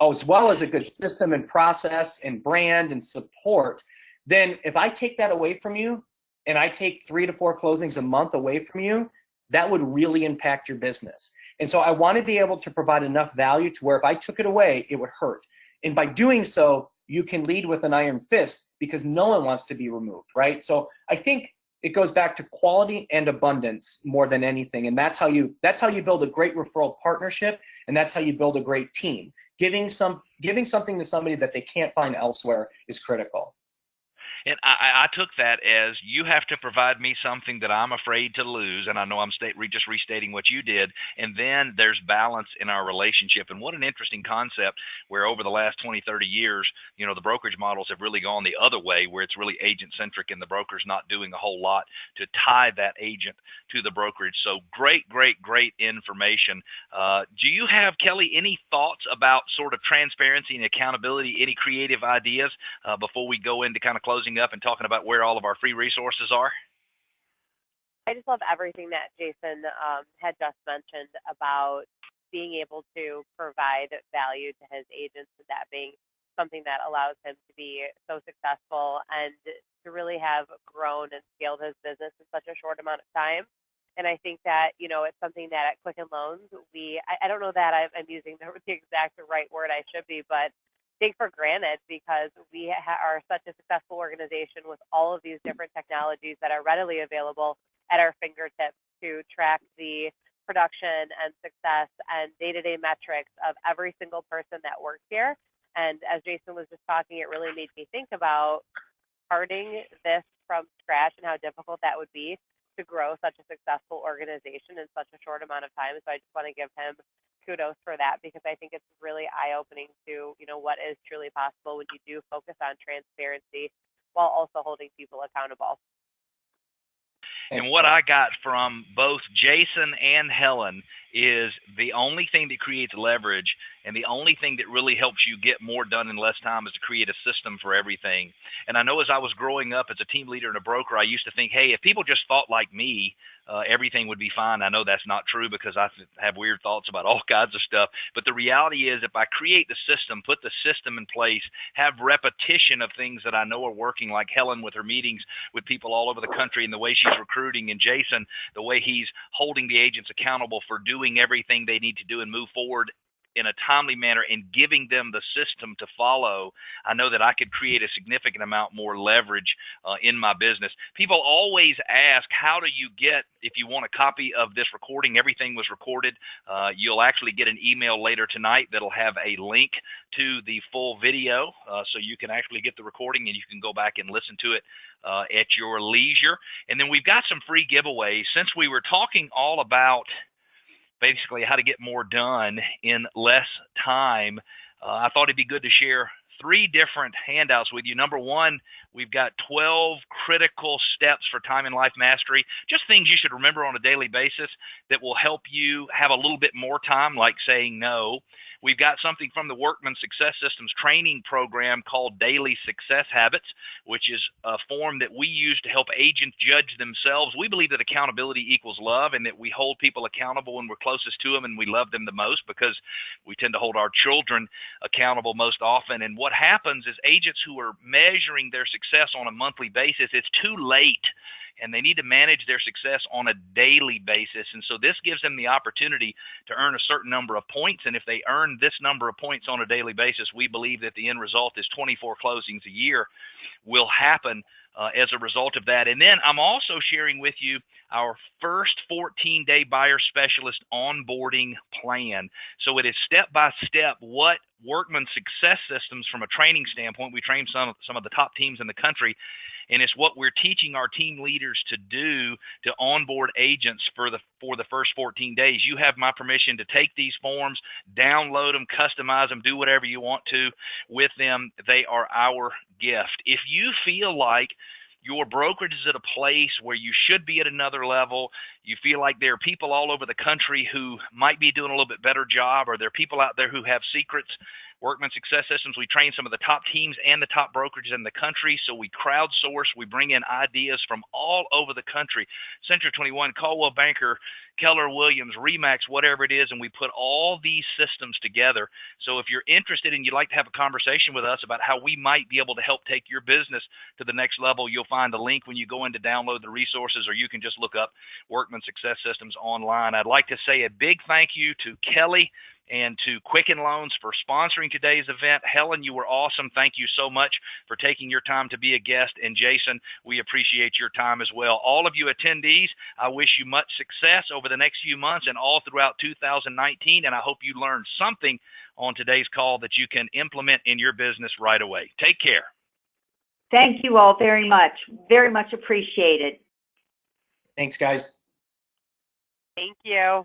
as well as a good system and process and brand and support. Then if I take that away from you and I take 3 to 4 closings a month away from you, that would really impact your business. And so I want to be able to provide enough value to where if I took it away, it would hurt. And by doing so, you can lead with an iron fist because no one wants to be removed, right? So I think it goes back to quality and abundance more than anything. And that's how you build a great referral partnership, and that's how you build a great team. Giving something to somebody that they can't find elsewhere is critical. And I took that as you have to provide me something that I'm afraid to lose, and I know I'm just restating what you did, and then there's balance in our relationship. And what an interesting concept where over the last 20, 30 years, you know, the brokerage models have really gone the other way where it's really agent-centric and the broker's not doing a whole lot to tie that agent to the brokerage. So great information. Do you have, Kelly, any thoughts about sort of transparency and accountability, any creative ideas before we go into kind of closing up and talking about where all of our free resources are? I just love everything that Jason had just mentioned about being able to provide value to his agents, and that being something that allows him to be so successful and to really have grown and scaled his business in such a short amount of time. And I think that, you know, it's something that at Quicken Loans, I don't know that I'm using the exact right word I should be, but take for granted because we are such a successful organization with all of these different technologies that are readily available at our fingertips to track the production and success and day-to-day metrics of every single person that works here. And as Jason was just talking, it really made me think about starting this from scratch and how difficult that would be to grow such a successful organization in such a short amount of time. So I just want to give him kudos for that because I think it's really eye-opening to, you know, what is truly possible when you do focus on transparency while also holding people accountable. And what I got from both Jason and Helen is the only thing that creates leverage and the only thing that really helps you get more done in less time is to create a system for everything. And I know as I was growing up as a team leader and a broker, I used to think, hey, if people just thought like me, everything would be fine. I know that's not true because I have weird thoughts about all kinds of stuff. But the reality is if I create the system, put the system in place, have repetition of things that I know are working, like Helen with her meetings with people all over the country and the way she's recruiting, and Jason, the way he's holding the agents accountable for doing everything they need to do and move forward in a timely manner and giving them the system to follow, I know that I could create a significant amount more leverage in my business. People always ask, how do you get, if you want a copy of this recording, everything was recorded. You'll actually get an email later tonight that'll have a link to the full video so you can actually get the recording and you can go back and listen to it at your leisure. And then we've got some free giveaways. Since we were talking all about basically how to get more done in less time, I thought it'd be good to share 3 different handouts with you. Number one, we've got 12 critical steps for time and life mastery, just things you should remember on a daily basis that will help you have a little bit more time, like saying no. We've got something from the Workman Success Systems training program called Daily Success Habits, which is a form that we use to help agents judge themselves. We believe that accountability equals love and that we hold people accountable when we're closest to them and we love them the most because we tend to hold our children accountable most often. And what happens is agents who are measuring their success on a monthly basis, it's too late and they need to manage their success on a daily basis. And so this gives them the opportunity to earn a certain number of points. And if they earn this number of points on a daily basis, we believe that the end result is 24 closings a year will happen as a result of that. And then I'm also sharing with you our first 14-day buyer specialist onboarding plan. So it is step by step what Workman Success Systems, from a training standpoint, we train some of the top teams in the country, and it's what we're teaching our team leaders to do to onboard agents for the first 14 days. You have my permission to take these forms, download them, customize them, do whatever you want to with them. They are our gift. If you feel like your brokerage is at a place where you should be at another level, you feel like there are people all over the country who might be doing a little bit better job, or there are people out there who have secrets, Workman Success Systems, we train some of the top teams and the top brokerages in the country. So we crowdsource, we bring in ideas from all over the country. Century 21, Caldwell Banker, Keller Williams, Remax, whatever it is, and we put all these systems together. So if you're interested and you'd like to have a conversation with us about how we might be able to help take your business to the next level, you'll find a link when you go in to download the resources, or you can just look up Workman Success Systems online. I'd like to say a big thank you to Kelly and to Quicken Loans for sponsoring today's event. Helen, you were awesome. Thank you so much for taking your time to be a guest. And Jason, we appreciate your time as well. All of you attendees, I wish you much success over the next few months and all throughout 2019. And I hope you learned something on today's call that you can implement in your business right away. Take care. Thank you all very much. Very much appreciated. Thanks, guys. Thank you.